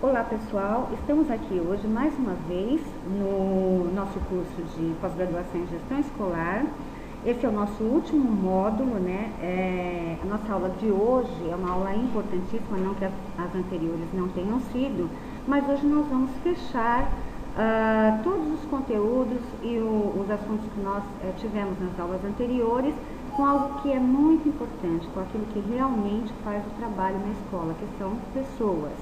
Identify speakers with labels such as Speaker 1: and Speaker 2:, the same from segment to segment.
Speaker 1: Olá pessoal, estamos aqui hoje mais uma vez no nosso curso de pós-graduação em gestão escolar. Esse é o nosso último módulo, né? A nossa aula de hoje é uma aula importantíssima, não que as anteriores não tenham sido, mas hoje nós vamos fechar todos os conteúdos e os assuntos que nós tivemos nas aulas anteriores com algo que é muito importante, com aquilo que realmente faz o trabalho na escola, que são pessoas.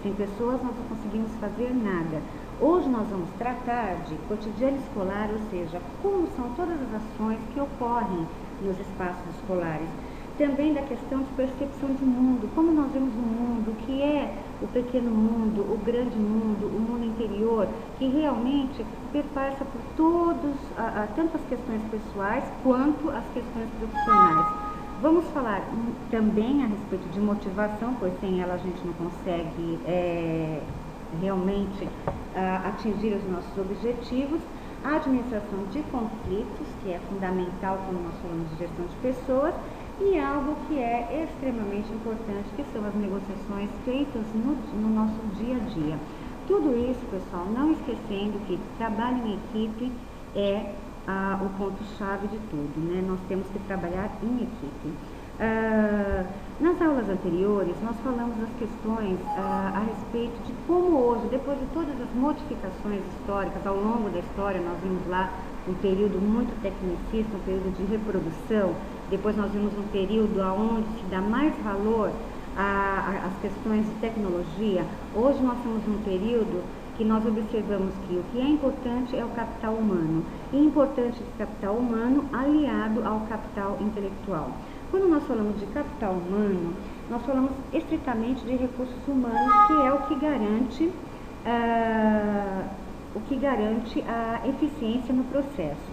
Speaker 1: Sem pessoas nós não conseguimos fazer nada. Hoje nós vamos tratar de cotidiano escolar, ou seja, como são todas as ações que ocorrem nos espaços escolares. Também da questão de percepção de mundo, como nós vemos o mundo, o que é o pequeno mundo, o grande mundo, o mundo interior, que realmente perpassa por tanto as questões pessoais quanto as questões profissionais. Vamos falar também a respeito de motivação, pois sem ela a gente não consegue realmente atingir os nossos objetivos. A administração de conflitos, que é fundamental quando nós falamos de gestão de pessoas, e algo que é extremamente importante, que são as negociações feitas no nosso dia a dia. Tudo isso, pessoal, não esquecendo que trabalho em equipe é o ponto-chave de tudo, né? Nós temos que trabalhar em equipe. Nas aulas anteriores, nós falamos das questões a respeito de como hoje, depois de todas as modificações históricas, ao longo da história, nós vimos lá um período muito tecnicista, um período de reprodução, depois nós vimos um período onde se dá mais valor às questões de tecnologia. Hoje nós temos um período que nós observamos que o que é importante é o capital humano, e importante esse capital humano aliado ao capital intelectual. Quando nós falamos de capital humano, nós falamos estritamente de recursos humanos, que é o que garante a eficiência no processo.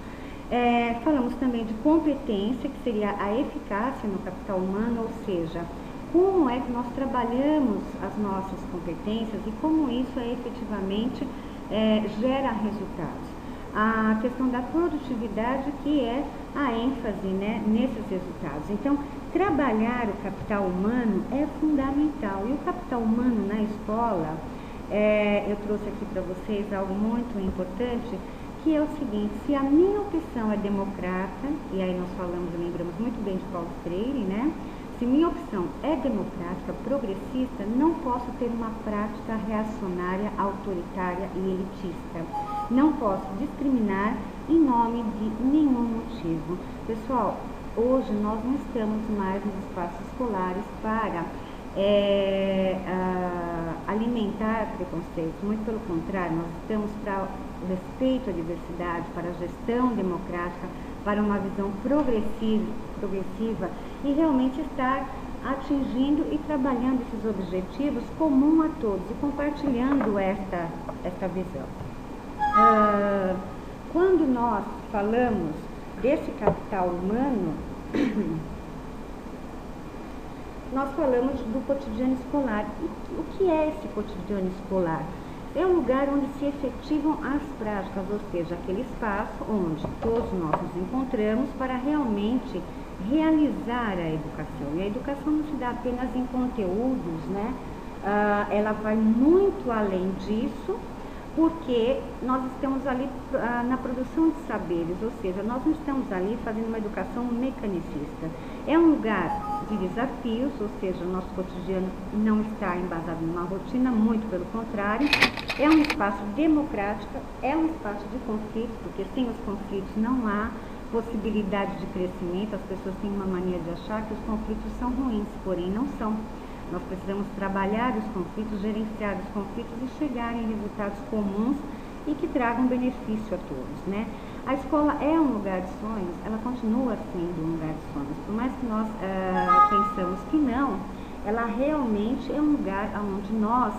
Speaker 1: Falamos também de competência, que seria a eficácia no capital humano, ou seja, como é que nós trabalhamos as nossas competências e como isso efetivamente gera resultados. A questão da produtividade, que é a ênfase, né, nesses resultados. Então, trabalhar o capital humano é fundamental. E o capital humano na escola, eu trouxe aqui para vocês algo muito importante, que é o seguinte: se a minha opção é democrata, e aí nós lembramos muito bem de Paulo Freire, né? Se minha opção é democrática, progressista, não posso ter uma prática reacionária, autoritária e elitista. Não posso discriminar em nome de nenhum motivo. Pessoal, hoje nós não estamos mais nos espaços escolares para alimentar preconceitos. Muito pelo contrário, nós estamos para o respeito à diversidade, para a gestão democrática, para uma visão progressiva e realmente estar atingindo e trabalhando esses objetivos comum a todos e compartilhando esta visão. Quando nós falamos desse capital humano, nós falamos do cotidiano escolar. E o que é esse cotidiano escolar? É um lugar onde se efetivam as práticas, ou seja, aquele espaço onde todos nós nos encontramos para realmente realizar a educação. E a educação não se dá apenas em conteúdos, né? Ela vai muito além disso, porque nós estamos ali na produção de saberes, ou seja, nós não estamos ali fazendo uma educação mecanicista. É um lugar de desafios, ou seja, o nosso cotidiano não está embasado numa rotina, muito pelo contrário. É um espaço democrático, é um espaço de conflitos, porque sem os conflitos não há possibilidade de crescimento. As pessoas têm uma mania de achar que os conflitos são ruins, porém não são. Nós precisamos trabalhar os conflitos, gerenciar os conflitos e chegar em resultados comuns e que tragam benefício a todos, né? A escola é um lugar de sonhos, ela continua sendo um lugar de sonhos. Por mais que nós pensamos que não, ela realmente é um lugar onde nós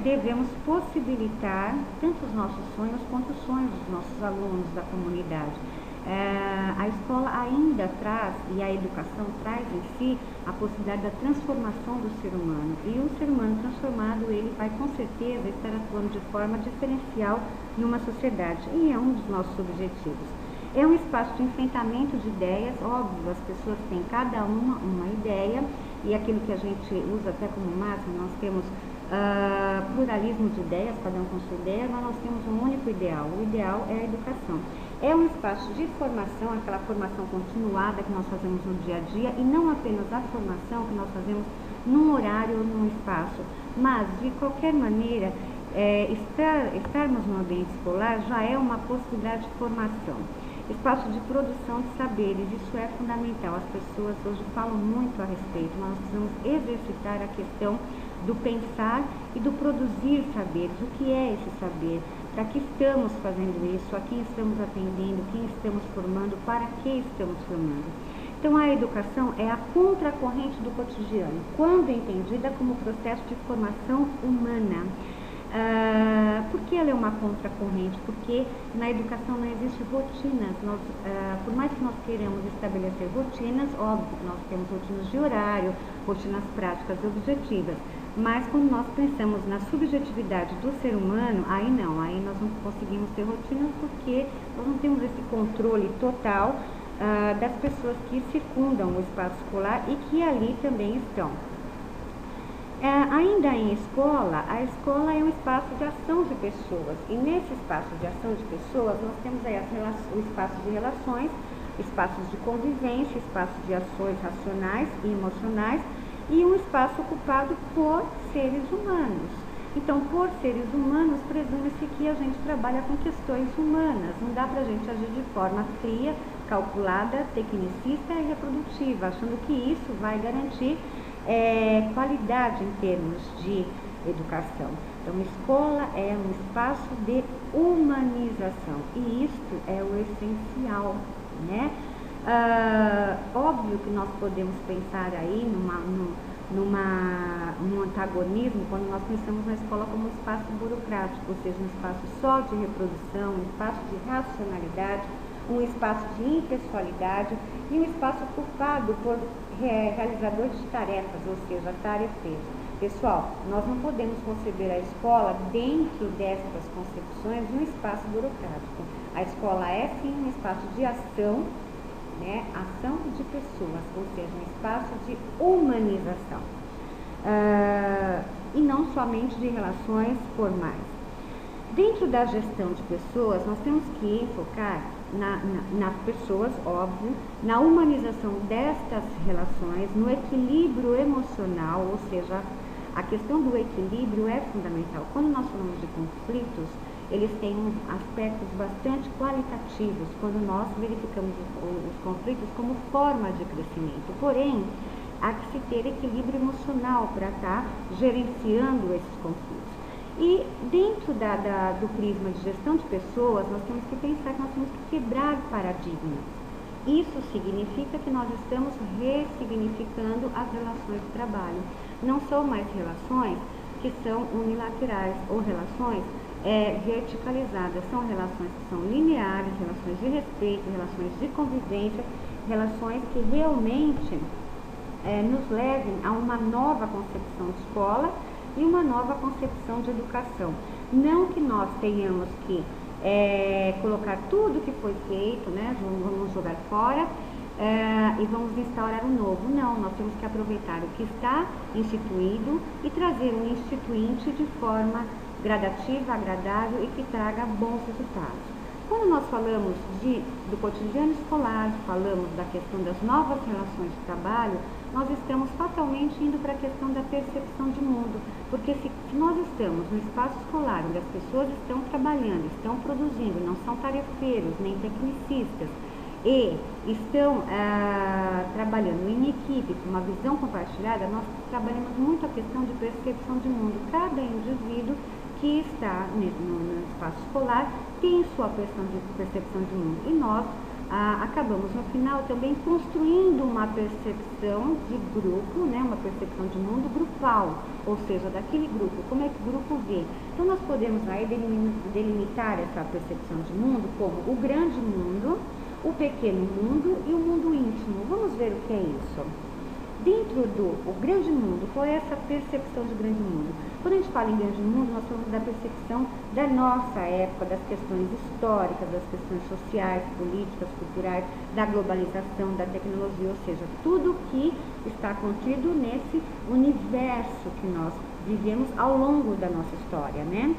Speaker 1: devemos possibilitar tanto os nossos sonhos quanto os sonhos dos nossos alunos, da comunidade. A escola ainda traz, e a educação traz em si, a possibilidade da transformação do ser humano. E o ser humano transformado, ele vai com certeza estar atuando de forma diferencial numa sociedade. E é um dos nossos objetivos. É um espaço de enfrentamento de ideias, óbvio, as pessoas têm cada uma ideia, e aquilo que a gente usa até como máximo, nós temos pluralismo de ideias, cada um com sua ideia, mas nós temos um único ideal. O ideal é a educação. É um espaço de formação, aquela formação continuada que nós fazemos no dia a dia, e não apenas a formação que nós fazemos num horário ou num espaço, mas de qualquer maneira, estarmos no ambiente escolar já é uma possibilidade de formação. Espaço de produção de saberes, isso é fundamental. As pessoas hoje falam muito a respeito, mas nós precisamos exercitar a questão do pensar e do produzir saberes. O que é esse saber? Para que estamos fazendo isso? A quem estamos atendendo? Quem estamos formando? Para que estamos formando? Então, a educação é a contracorrente do cotidiano, quando entendida como processo de formação humana. Por que ela é uma contracorrente? Porque na educação não existe rotinas. Por mais que nós queiramos estabelecer rotinas, óbvio que nós temos rotinas de horário, rotinas práticas e objetivas, mas quando nós pensamos na subjetividade do ser humano, aí não, aí nós não conseguimos ter rotinas porque nós não temos esse controle total das pessoas que circundam o espaço escolar e que ali também estão. Ainda em escola, a escola é um espaço de ação de pessoas, e nesse espaço de ação de pessoas nós temos aí o espaço de relações, espaços de convivência, espaços de ações racionais e emocionais, e um espaço ocupado por seres humanos. Então, por seres humanos, presume-se que a gente trabalha com questões humanas, não dá para a gente agir de forma fria, calculada, tecnicista e reprodutiva, achando que isso vai garantir qualidade em termos de educação. Então, escola é um espaço de humanização, e isto é o essencial, né? Óbvio que nós podemos pensar aí num antagonismo quando nós pensamos na escola como um espaço burocrático, ou seja, um espaço só de reprodução, um espaço de racionalidade, um espaço de impessoalidade e um espaço ocupado por realizadores de tarefas, ou seja, tarefeiros. Pessoal, nós não podemos conceber a escola dentro destas concepções de um espaço burocrático. A escola é sim um espaço de ação, né? Ação de pessoas, ou seja, um espaço de humanização. E não somente de relações formais. Dentro da gestão de pessoas, nós temos que focar nas pessoas, óbvio, na humanização destas relações, no equilíbrio emocional, ou seja, a questão do equilíbrio é fundamental. Quando nós falamos de conflitos, eles têm aspectos bastante qualitativos, quando nós verificamos os conflitos como forma de crescimento. Porém, há que se ter equilíbrio emocional para estar gerenciando esses conflitos. E dentro do prisma de gestão de pessoas, nós temos que pensar que nós temos que quebrar paradigmas. Isso significa que nós estamos ressignificando as relações de trabalho. Não são mais relações que são unilaterais ou relações verticalizadas. São relações que são lineares, relações de respeito, relações de convivência, relações que realmente nos levem a uma nova concepção de escola e uma nova concepção de educação. Não que nós tenhamos que colocar tudo que foi feito, né, vamos jogar fora e vamos instaurar um novo. Não, nós temos que aproveitar o que está instituído e trazer um instituinte de forma gradativa, agradável e que traga bons resultados. Quando nós falamos do cotidiano escolar, falamos da questão das novas relações de trabalho, nós estamos fatalmente indo para a questão da percepção de mundo, porque se nós estamos no espaço escolar, onde as pessoas estão trabalhando, estão produzindo, não são tarefeiros, nem tecnicistas, e estão trabalhando em equipe, com uma visão compartilhada, nós trabalhamos muito a questão de percepção de mundo. Cada indivíduo que está no espaço escolar tem sua percepção de mundo, e nós acabamos no final também construindo uma percepção de grupo, né, uma percepção de mundo grupal, ou seja, daquele grupo, como é que o grupo vê. Então nós podemos aí delimitar essa percepção de mundo como o grande mundo, o pequeno mundo e o mundo íntimo. Vamos ver o que é isso. Dentro do o grande mundo, qual é essa percepção de grande mundo? Quando a gente fala em grande mundo, nós falamos da percepção da nossa época, das questões históricas, das questões sociais, políticas, culturais, da globalização, da tecnologia, ou seja, tudo que está contido nesse universo que nós vivemos ao longo da nossa história, né?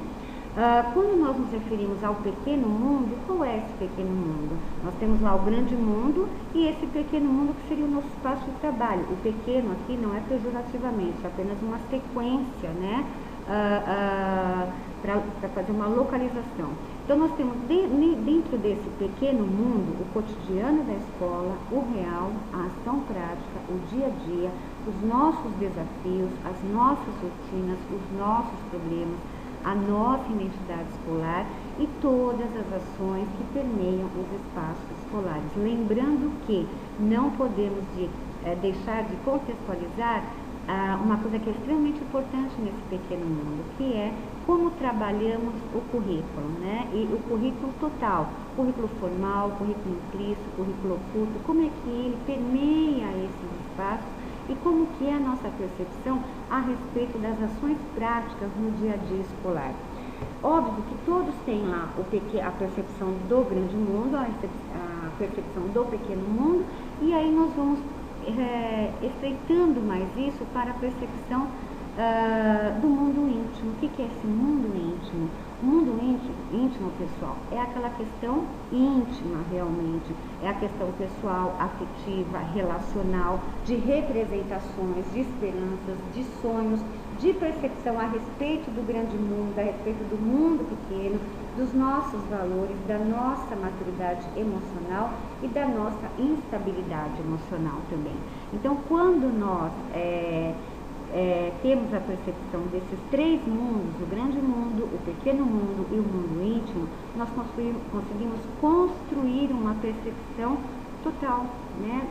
Speaker 1: Quando nós nos referimos ao pequeno mundo, qual é esse pequeno mundo? Nós temos lá o grande mundo e esse pequeno mundo que seria o nosso espaço de trabalho. O pequeno aqui não é pejorativamente, é apenas uma sequência, né? Para fazer uma localização. Então nós temos dentro desse pequeno mundo o cotidiano da escola, o real, a ação prática, o dia a dia, os nossos desafios, as nossas rotinas, os nossos problemas, a nossa identidade escolar e todas as ações que permeiam os espaços escolares. Lembrando que não podemos deixar de contextualizar uma coisa que é extremamente importante nesse pequeno mundo, que é como trabalhamos o currículo, né? E o currículo total, currículo formal, currículo implícito, currículo oculto, como é que ele permeia esses espaços e como que é a nossa percepção a respeito das ações práticas no dia a dia escolar. Óbvio que todos têm lá a percepção do grande mundo, a percepção do pequeno mundo, e aí nós vamos estreitando mais isso para a percepção do mundo íntimo. O que é esse mundo íntimo? O mundo íntimo, pessoal, é aquela questão íntima realmente, é a questão pessoal, afetiva, relacional, de representações, de esperanças, de sonhos, de percepção a respeito do grande mundo, a respeito do mundo pequeno, dos nossos valores, da nossa maturidade emocional e da nossa instabilidade emocional também. Então, quando nós temos a percepção desses três mundos, o grande mundo, o pequeno mundo e o mundo íntimo, nós conseguimos construir uma percepção total, né,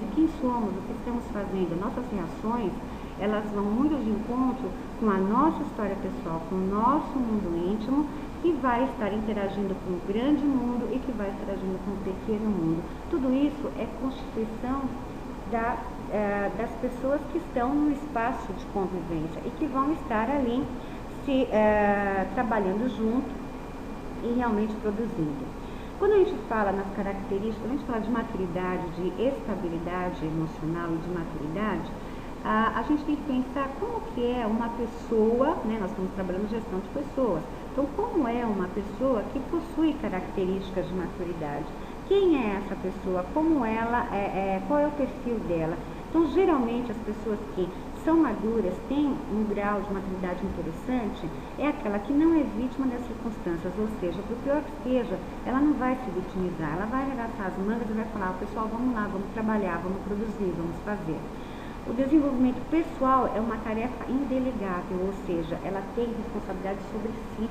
Speaker 1: de quem somos, o que estamos fazendo. Nossas reações, elas vão muito de encontro com a nossa história pessoal, com o nosso mundo íntimo, que vai estar interagindo com o grande mundo e que vai estar interagindo com o pequeno mundo. Tudo isso é constituição das pessoas que estão no espaço de convivência e que vão estar ali trabalhando junto e realmente produzindo. Quando a gente fala nas características, quando a gente fala de maturidade, de estabilidade emocional e de maturidade, a gente tem que pensar como que é uma pessoa, né? Nós estamos trabalhando gestão de pessoas, então como é uma pessoa que possui características de maturidade? Quem é essa pessoa? Como ela qual é o perfil dela? Então, geralmente, as pessoas que são maduras, têm um grau de maturidade interessante, é aquela que não é vítima das circunstâncias, ou seja, por pior que seja, ela não vai se vitimizar, ela vai arregaçar as mangas e vai falar, pessoal, vamos lá, vamos trabalhar, vamos produzir, vamos fazer. O desenvolvimento pessoal é uma tarefa indelegável, ou seja, ela tem responsabilidade sobre si.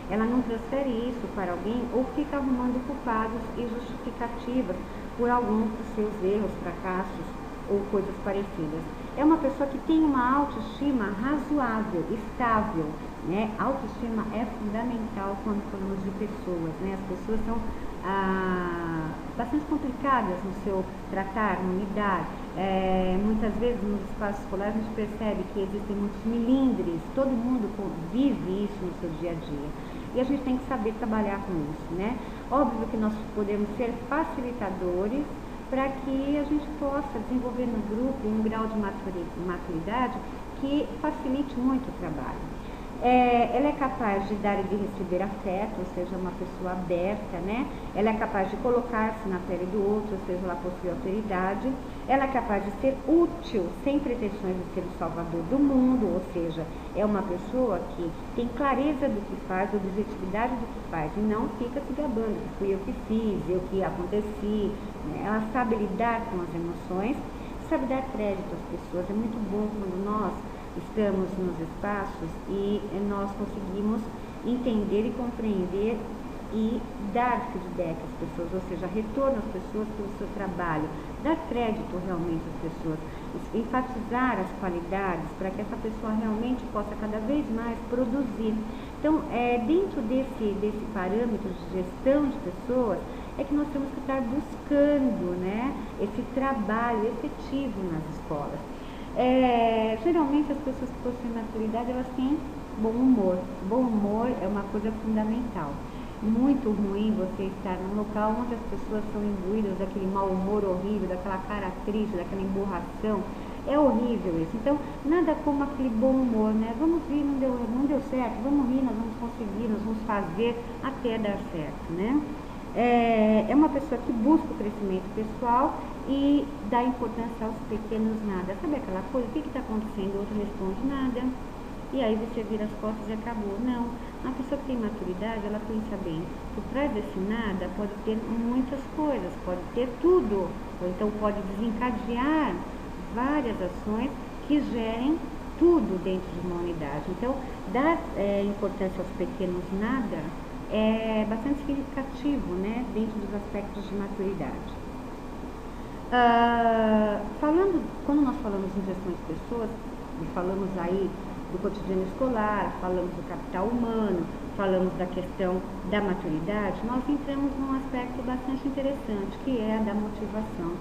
Speaker 1: Ela não transfere isso para alguém ou fica arrumando culpados e justificativas por alguns dos seus erros, fracassos ou coisas parecidas. É uma pessoa que tem uma autoestima razoável, estável, né? Autoestima é fundamental quando falamos de pessoas, né? As pessoas são bastante complicadas no seu tratar, no lidar. Muitas vezes nos espaços escolares a gente percebe que existem muitos milindres, todo mundo vive isso no seu dia a dia. E a gente tem que saber trabalhar com isso, né? Óbvio que nós podemos ser facilitadores para que a gente possa desenvolver no grupo um grau de maturidade que facilite muito o trabalho. Ela é capaz de dar e de receber afeto, ou seja, uma pessoa aberta, né? Ela é capaz de colocar-se na pele do outro, ou seja, ela possui autoridade. Ela é capaz de ser útil, sem pretensões de ser o salvador do mundo, ou seja, é uma pessoa que tem clareza do que faz, objetividade do que faz, e não fica se gabando, fui eu que fiz, eu que aconteci, né? Ela sabe lidar com as emoções, sabe dar crédito às pessoas. É muito bom quando nós estamos nos espaços e nós conseguimos entender e compreender e dar feedback às pessoas, ou seja, retorno às pessoas pelo seu trabalho, dar crédito realmente às pessoas, enfatizar as qualidades para que essa pessoa realmente possa cada vez mais produzir. Então, dentro desse parâmetro de gestão de pessoas, é que nós temos que estar buscando, né, esse trabalho efetivo nas escolas. Geralmente as pessoas que possuem maturidade, elas têm bom humor. Bom humor é uma coisa fundamental. Muito ruim você estar num local onde as pessoas são imbuídas daquele mau humor horrível, daquela cara triste, daquela emborração. É horrível isso. Então, nada como aquele bom humor, né? Vamos rir, não deu certo, vamos rir, nós vamos conseguir, nós vamos fazer até dar certo, né? É uma pessoa que busca o crescimento pessoal e dá importância aos pequenos nada. Sabe aquela coisa? O que está acontecendo? O outro responde nada. E aí você vira as costas e acabou. Não. Uma pessoa que tem maturidade, ela pensa bem. Por trás desse nada pode ter muitas coisas, pode ter tudo. Ou então pode desencadear várias ações que gerem tudo dentro de uma unidade. Então, dar importância aos pequenos nada é bastante significativo, né, dentro dos aspectos de maturidade. Quando nós falamos em gestão de pessoas, e falamos aí do cotidiano escolar, falamos do capital humano, falamos da questão da maturidade, nós entramos num aspecto bastante interessante, que é a da motivação.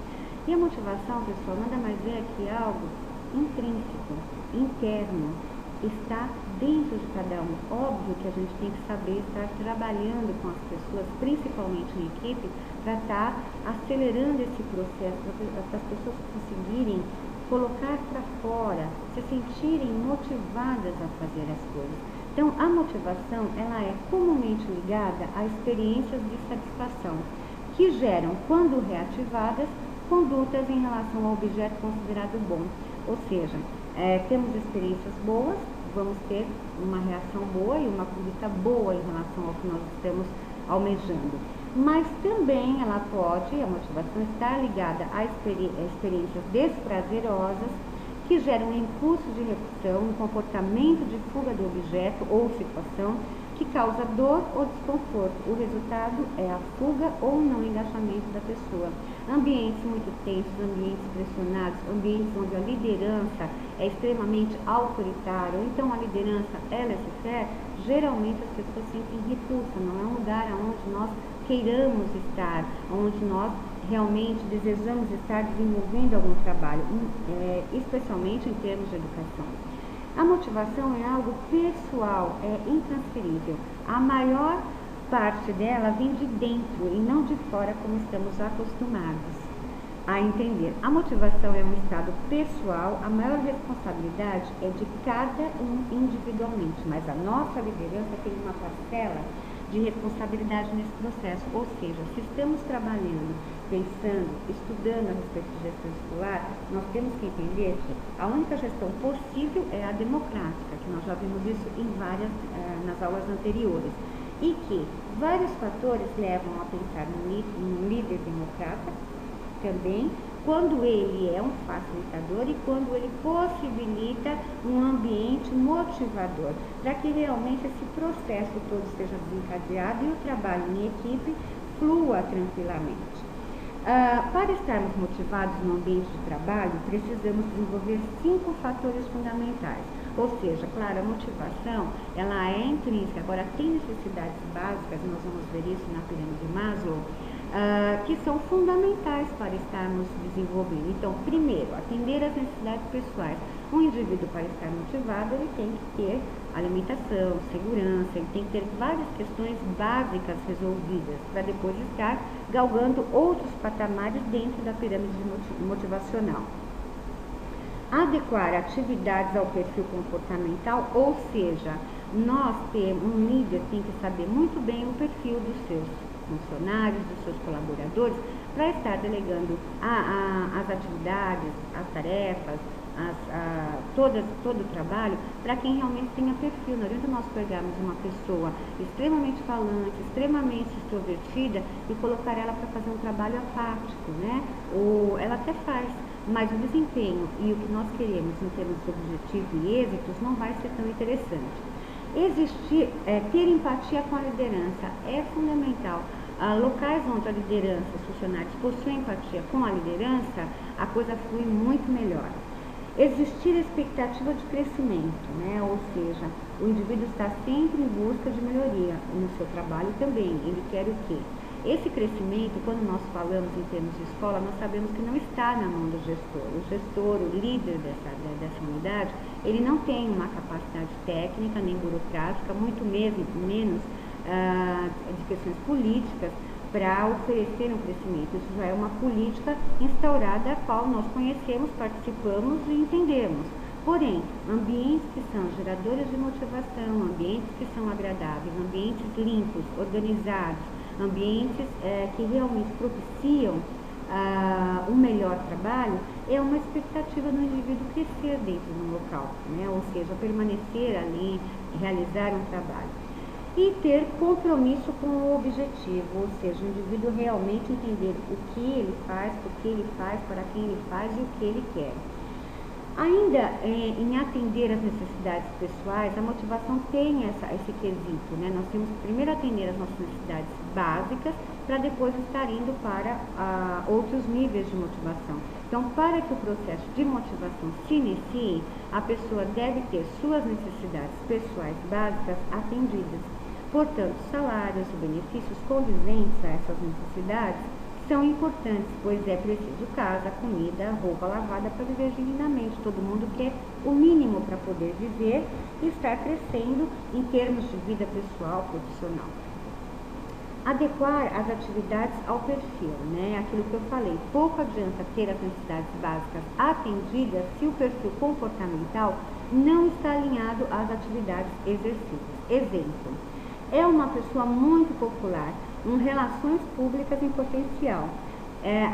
Speaker 1: E a motivação, pessoal, nada mais é que algo intrínseco, interno, está dentro de cada um. Óbvio que a gente tem que saber estar trabalhando com as pessoas, principalmente em equipe, para estar acelerando esse processo, para as pessoas conseguirem colocar para fora, se sentirem motivadas a fazer as coisas. Então, a motivação, ela é comumente ligada a experiências de satisfação, que geram, quando reativadas, condutas em relação ao objeto considerado bom. Ou seja, temos experiências boas, vamos ter uma reação boa e uma conduta boa em relação ao que nós estamos almejando. Mas também ela pode, a motivação, estar ligada a experiências desprazerosas que geram um impulso de repulsão, um comportamento de fuga do objeto ou situação que causa dor ou desconforto. O resultado é a fuga ou não engajamento da pessoa. Ambientes muito tensos, ambientes pressionados, ambientes onde a liderança é extremamente autoritária, ou então a liderança é laissez-faire, geralmente as pessoas sentem repulsa, não é um lugar onde nós queiramos estar, onde nós realmente desejamos estar desenvolvendo algum trabalho, especialmente em termos de educação. A motivação é algo pessoal, é intransferível. A maior parte dela vem de dentro e não de fora, como estamos acostumados a entender. A motivação é um estado pessoal, a maior responsabilidade é de cada um individualmente, mas a nossa liderança tem uma parcela de responsabilidade nesse processo, ou seja, se estamos trabalhando, pensando, estudando a respeito de gestão escolar, nós temos que entender que a única gestão possível é a democrática, que nós já vimos isso em nas aulas anteriores, e que vários fatores levam a pensar num líder democrata também, quando ele é um facilitador e quando ele possibilita um ambiente motivador, para que realmente esse processo todo seja desencadeado e o trabalho em equipe flua tranquilamente. Para estarmos motivados no ambiente de trabalho, precisamos desenvolver 5 fatores fundamentais. Ou seja, claro, a motivação, ela é intrínseca. Agora, tem necessidades básicas, nós vamos ver isso na pirâmide de Maslow, que são fundamentais para estarmos desenvolvendo. Então, primeiro, atender às necessidades pessoais. Um indivíduo, para estar motivado, ele tem que ter alimentação, segurança, ele tem que ter várias questões básicas resolvidas para depois estar galgando outros patamares dentro da pirâmide motivacional. Adequar atividades ao perfil comportamental, ou seja, um líder tem que saber muito bem o perfil dos seus funcionários, dos seus colaboradores, para estar delegando as atividades, as tarefas, todo o trabalho para quem realmente tenha perfil. Não adianta nós pegarmos uma pessoa extremamente falante, extremamente extrovertida e colocar ela para fazer um trabalho apático, né? Ou ela até faz, mas o desempenho e o que nós queremos em termos de objetivo e êxitos não vai ser tão interessante. Ter empatia com a liderança é fundamental. Locais onde a liderança, os funcionários possuem empatia com a liderança, a coisa flui muito melhor. Existir expectativa de crescimento, né? Ou seja, o indivíduo está sempre em busca de melhoria no seu trabalho também. Ele quer o quê? Esse crescimento, quando nós falamos em termos de escola, nós sabemos que não está na mão do gestor. O gestor, o líder dessa unidade, ele não tem uma capacidade técnica nem burocrática, muito menos de questões políticas, para oferecer um crescimento. Isso já é uma política instaurada, a qual nós conhecemos, participamos e entendemos. Porém, ambientes que são geradores de motivação, ambientes que são agradáveis, ambientes limpos, organizados, ambientes que realmente propiciam um melhor trabalho, é uma expectativa do indivíduo crescer dentro do local, né? Ou seja, permanecer ali, realizar um trabalho. E ter compromisso com o objetivo, ou seja, o indivíduo realmente entender o que ele faz, por que ele faz, para quem ele faz e o que ele quer. Ainda em atender às necessidades pessoais, a motivação tem esse quesito, né? Nós temos que primeiro atender às nossas necessidades básicas, para depois estar indo para outros níveis de motivação. Então, para que o processo de motivação se inicie, a pessoa deve ter suas necessidades pessoais básicas atendidas. Portanto, salários e benefícios condizentes a essas necessidades são importantes, pois é preciso casa, comida, roupa lavada para viver dignamente. Todo mundo quer o mínimo para poder viver e estar crescendo em termos de vida pessoal, profissional. Adequar as atividades ao perfil, né? Aquilo que eu falei, pouco adianta ter as necessidades básicas atendidas se o perfil comportamental não está alinhado às atividades exercidas. Exemplo, é uma pessoa muito popular, relações públicas em potencial.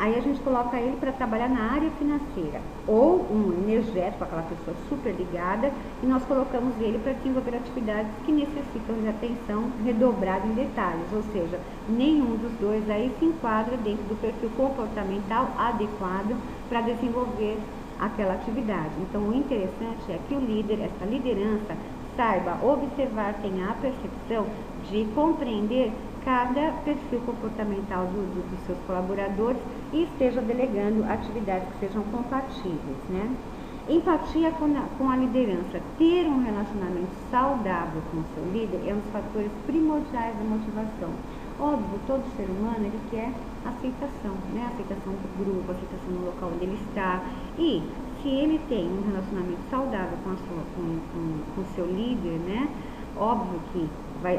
Speaker 1: Aí a gente coloca ele para trabalhar na área financeira, ou um energético, aquela pessoa super ligada, e nós colocamos ele para desenvolver atividades que necessitam de atenção redobrada em detalhes, ou seja, nenhum dos dois aí se enquadra dentro do perfil comportamental adequado para desenvolver aquela atividade. Então, o interessante é que o líder, essa liderança, saiba observar, tenha a percepção de compreender cada perfil comportamental dos seus colaboradores e esteja delegando atividades que sejam compatíveis, né? Empatia com a liderança. Ter um relacionamento saudável com o seu líder é um dos fatores primordiais da motivação. Óbvio, todo ser humano ele quer aceitação, né? Aceitação do grupo, aceitação no local onde ele está. E se ele tem um relacionamento saudável com o seu líder, né? Óbvio que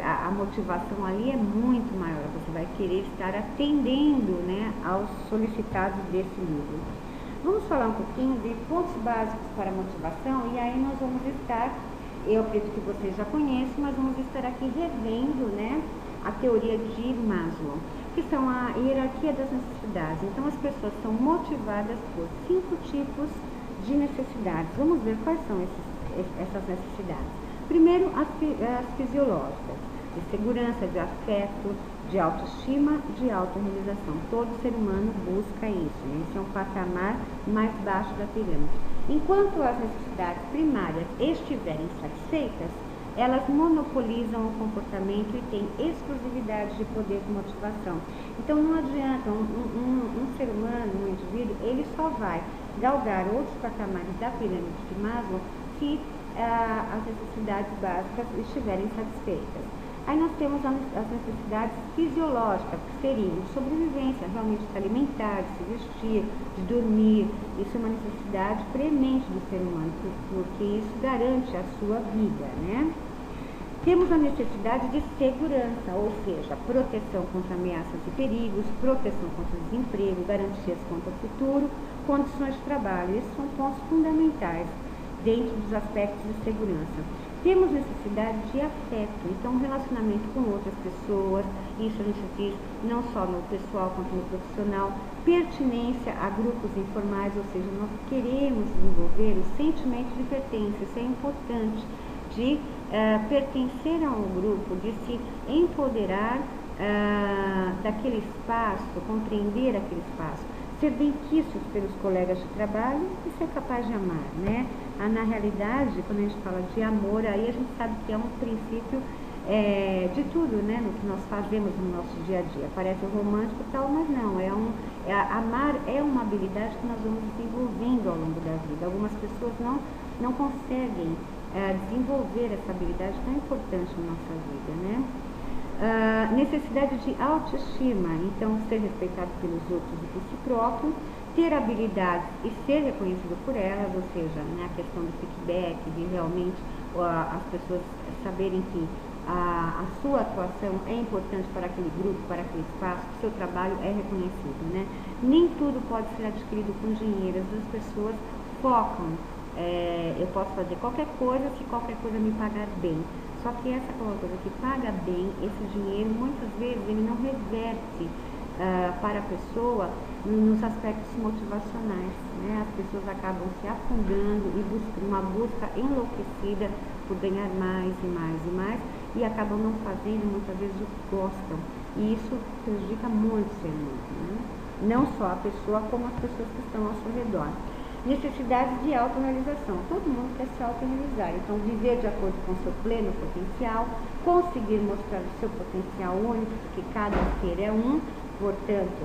Speaker 1: a motivação ali é muito maior, você vai querer estar atendendo, né, aos solicitados desse livro. Vamos falar um pouquinho de pontos básicos para a motivação, e aí nós vamos estar, eu acredito que vocês já conhecem, mas vamos estar aqui revendo, né, a teoria de Maslow, que são a hierarquia das necessidades. Então as pessoas são motivadas por 5 tipos de necessidades. Vamos ver quais são essas necessidades. Primeiro, as fisiológicas, de segurança, de afeto, de autoestima, de autorrealização. Todo ser humano busca isso, né? Esse é um patamar mais baixo da pirâmide. Enquanto as necessidades primárias estiverem satisfeitas, elas monopolizam o comportamento e têm exclusividade de poder de motivação. Então não adianta um ser humano, um indivíduo, ele só vai galgar outros patamares da pirâmide de Maslow se as necessidades básicas estiverem satisfeitas. Aí nós temos as necessidades fisiológicas, que seriam de sobrevivência, realmente se alimentar, de se vestir, de dormir. Isso é uma necessidade premente do ser humano, porque isso garante a sua vida, né? Temos a necessidade de segurança, ou seja, proteção contra ameaças e perigos, proteção contra o desemprego, garantias contra o futuro, condições de trabalho. Esses são pontos fundamentais dentro dos aspectos de segurança. Temos necessidade de afeto, então um relacionamento com outras pessoas, isso a gente diz não só no pessoal quanto no profissional, pertinência a grupos informais, ou seja, nós queremos desenvolver o sentimento de pertença, isso é importante, de pertencer a um grupo, de se empoderar daquele espaço, compreender aquele espaço, ser bem quistos pelos colegas de trabalho e ser capaz de amar, né? Na realidade, quando a gente fala de amor, aí a gente sabe que é um princípio de tudo, né? No que nós fazemos no nosso dia a dia. Parece romântico e tal, mas não. Amar é uma habilidade que nós vamos desenvolvendo ao longo da vida. Algumas pessoas não conseguem desenvolver essa habilidade tão importante na nossa vida, né? Necessidade de autoestima, então ser respeitado pelos outros e por si próprio, ter habilidades e ser reconhecido por elas, ou seja, né, a questão do feedback, de realmente as pessoas saberem que a sua atuação é importante para aquele grupo, para aquele espaço, que seu trabalho é reconhecido, né? Nem tudo pode ser adquirido com dinheiro, as pessoas focam, eu posso fazer qualquer coisa se qualquer coisa me pagar bem. Só que essa coisa que paga bem, esse dinheiro, muitas vezes ele não reverte para a pessoa nos aspectos motivacionais, né? As pessoas acabam se afundando e buscando uma busca enlouquecida por ganhar mais e mais e mais, e acabam não fazendo muitas vezes o que gostam, e isso prejudica muito o ser humano, né? Não só a pessoa, como as pessoas que estão ao seu redor. Necessidades de autorrealização. Todo mundo quer se autorrealizar, então viver de acordo com o seu pleno potencial, conseguir mostrar o seu potencial único, porque cada ser é um, portanto,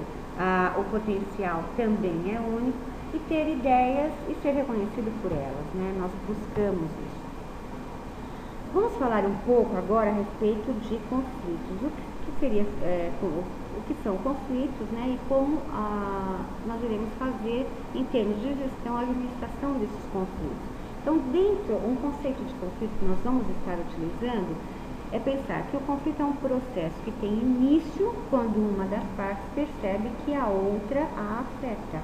Speaker 1: o potencial também é único, e ter ideias e ser reconhecido por elas, né? Nós buscamos isso. Vamos falar um pouco agora a respeito de conflitos. O que são conflitos, né? E como nós iremos fazer em termos de gestão, a administração desses conflitos. Então, um conceito de conflito que nós vamos estar utilizando é pensar que o conflito é um processo que tem início quando uma das partes percebe que a outra a afeta,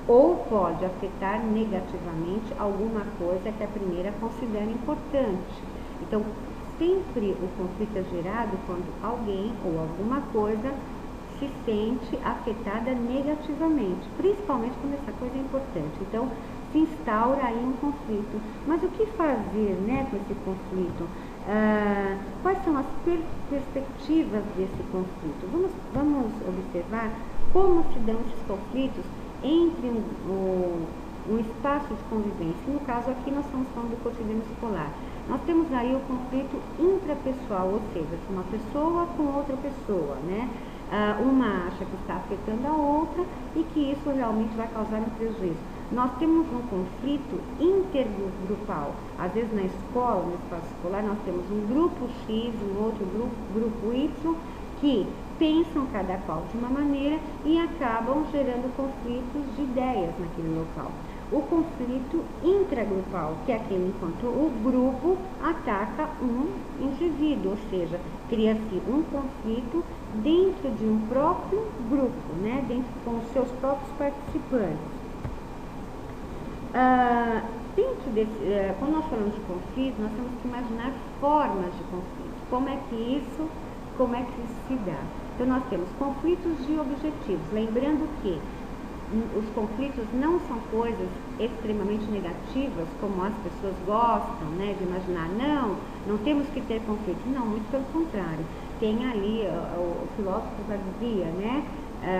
Speaker 1: ou pode afetar negativamente alguma coisa que a primeira considera importante. Então, sempre o conflito é gerado quando alguém ou alguma coisa se sente afetada negativamente, principalmente quando essa coisa é importante. Então, se instaura aí um conflito. Mas o que fazer, né, com esse conflito? Quais são as perspectivas desse conflito? Vamos observar como se dão esses conflitos entre um espaço de convivência. No caso aqui nós estamos falando do cotidiano escolar. Nós temos aí o conflito intrapessoal, ou seja, uma pessoa com outra pessoa, né? Uma acha que está afetando a outra e que isso realmente vai causar um prejuízo. Nós temos um conflito intergrupal. Às vezes na escola, no espaço escolar, nós temos um grupo X, um outro grupo Y, que pensam cada qual de uma maneira e acabam gerando conflitos de ideias naquele local. O conflito intragrupal, que é aquele enquanto o grupo ataca um indivíduo, ou seja, cria-se um conflito dentro de um próprio grupo, né, dentro com os seus próprios participantes. Quando nós falamos de conflito, nós temos que imaginar formas de conflito. Como é que isso se dá? Então, nós temos conflitos de objetivos, lembrando que os conflitos não são coisas extremamente negativas, como as pessoas gostam, né, de imaginar. Não temos que ter conflito. Não, muito pelo contrário. Tem ali, o filósofo já dizia, né,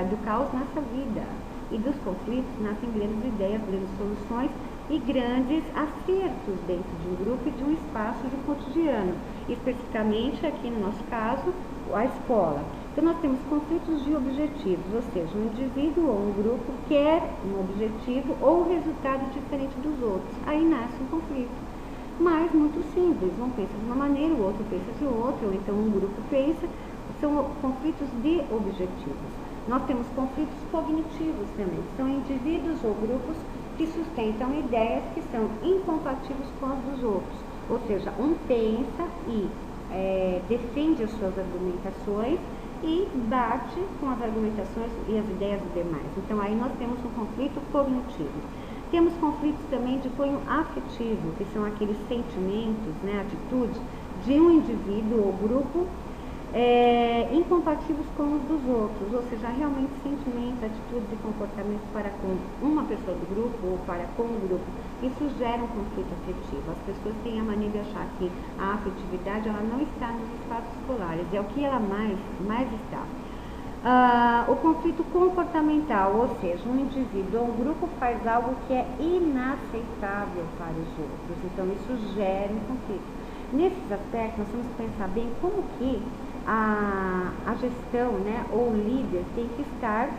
Speaker 1: do caos nessa vida. E dos conflitos nascem grandes ideias, grandes soluções e grandes acertos dentro de um grupo e de um espaço de cotidiano. Especificamente, aqui no nosso caso, a escola. Então, nós temos conflitos de objetivos, ou seja, um indivíduo ou um grupo quer um objetivo ou resultado diferente dos outros. Aí nasce um conflito. Mas muito simples, um pensa de uma maneira, o outro pensa de outra, ou então um grupo pensa, são conflitos de objetivos. Nós temos conflitos cognitivos também, que são indivíduos ou grupos que sustentam ideias que são incompatíveis com as dos outros. Ou seja, um pensa e defende as suas argumentações e bate com as argumentações e as ideias dos demais. Então, aí nós temos um conflito cognitivo. Temos conflitos também de cunho afetivo, que são aqueles sentimentos, né, atitudes de um indivíduo ou grupo incompatíveis com os dos outros, ou seja, realmente sentimentos, atitudes e comportamentos para com uma pessoa do grupo ou para com o grupo. Isso gera um conflito afetivo. As pessoas têm a mania de achar que a afetividade ela não está nos espaços escolares, é o que ela mais está. O conflito comportamental, ou seja, um indivíduo ou um grupo faz algo que é inaceitável para os outros, então isso gera um conflito. Nesses aspectos, nós temos que pensar bem como que a gestão, né, ou o líder tem que estar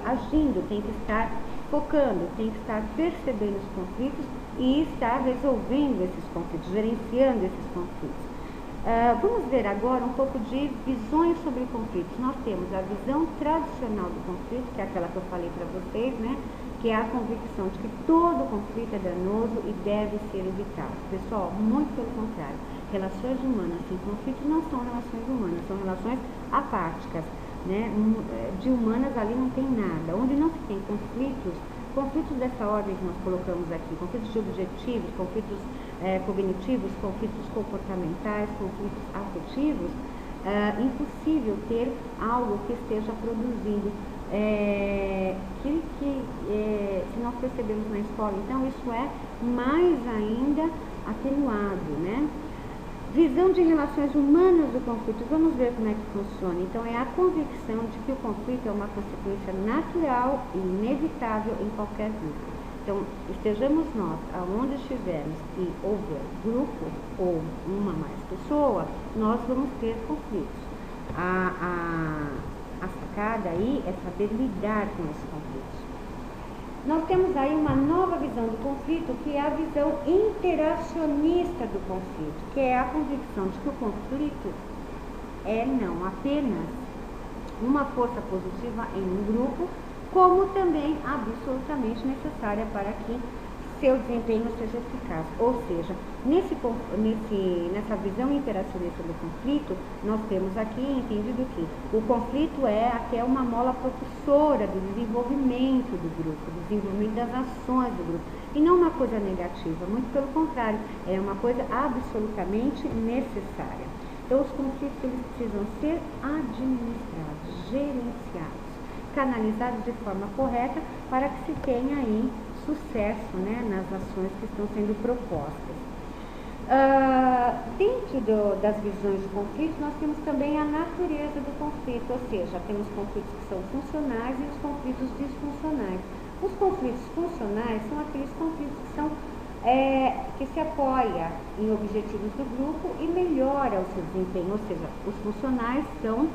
Speaker 1: agindo, tem que estar focando, tem que estar percebendo os conflitos e estar resolvendo esses conflitos, gerenciando esses conflitos. Vamos ver agora um pouco de visões sobre conflitos. Nós temos a visão tradicional do conflito, que é aquela que eu falei para vocês, né? Que é a convicção de que todo conflito é danoso e deve ser evitado. Pessoal, muito pelo contrário. Relações humanas sem conflito não são relações humanas, são relações apáticas, né? De humanas ali não tem nada. Onde não se tem conflitos dessa ordem que nós colocamos aqui, conflitos de objetivos, conflitos cognitivos, conflitos comportamentais, conflitos afetivos, impossível ter algo que esteja produzindo, se nós percebemos na escola, então isso é mais ainda atenuado, né? Visão de relações humanas do conflito. Vamos ver como é que funciona. Então, é a convicção de que o conflito é uma consequência natural e inevitável em qualquer grupo. Então, estejamos nós, aonde estivermos, e houver grupo ou uma mais pessoa, nós vamos ter conflitos. A sacada aí é saber lidar com esses conflitos. Nós temos aí uma nova visão do conflito, que é a visão interacionista do conflito, que é a convicção de que o conflito é não apenas uma força positiva em um grupo, como também absolutamente necessária para que seu desempenho seja eficaz. Ou seja, nessa visão interacionista do conflito, nós temos aqui entendido que o conflito é uma mola propulsora do desenvolvimento do grupo, do desenvolvimento das ações do grupo, e não uma coisa negativa, muito pelo contrário, é uma coisa absolutamente necessária. Então, os conflitos eles precisam ser administrados, gerenciados, canalizados de forma correta para que se tenha aí sucesso, né, nas ações que estão sendo propostas. Dentro das visões de conflito, nós temos também a natureza do conflito, ou seja, temos conflitos que são funcionais e os conflitos disfuncionais. Os conflitos funcionais são aqueles conflitos que se apoia em objetivos do grupo e melhora o seu desempenho, ou seja, os funcionais são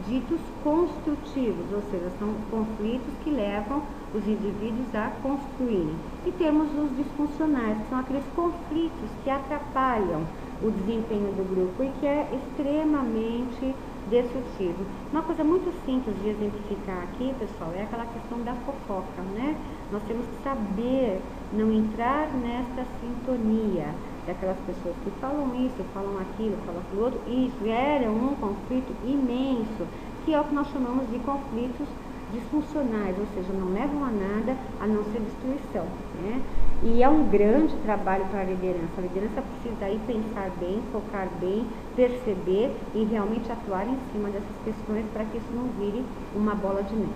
Speaker 1: ditos construtivos, ou seja, são conflitos que levam os indivíduos a construírem. E temos os disfuncionais, que são aqueles conflitos que atrapalham o desempenho do grupo e que é extremamente destrutivo. Uma coisa muito simples de exemplificar aqui, pessoal, é aquela questão da fofoca, né? Nós temos que saber não entrar nesta sintonia daquelas pessoas que falam isso, falam aquilo, falam aquilo outro. Isso gera um conflito imenso, que é o que nós chamamos de conflitos disfuncionais, ou seja, não levam a nada a não ser destruição, né? E é um grande trabalho para a liderança. A liderança precisa aí pensar bem, focar bem, perceber e realmente atuar em cima dessas questões para que isso não vire uma bola de neve.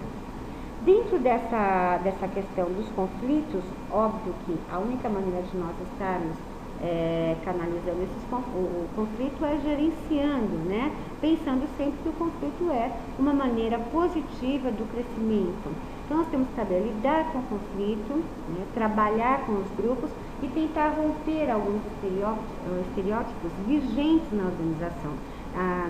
Speaker 1: Dentro dessa questão dos conflitos, óbvio que a única maneira de nós estarmos canalizando o conflito é gerenciando, né? Pensando sempre que o conflito é uma maneira positiva do crescimento. Então nós temos que saber lidar com o conflito, né? Trabalhar com os grupos e tentar romper alguns estereótipos vigentes na organização.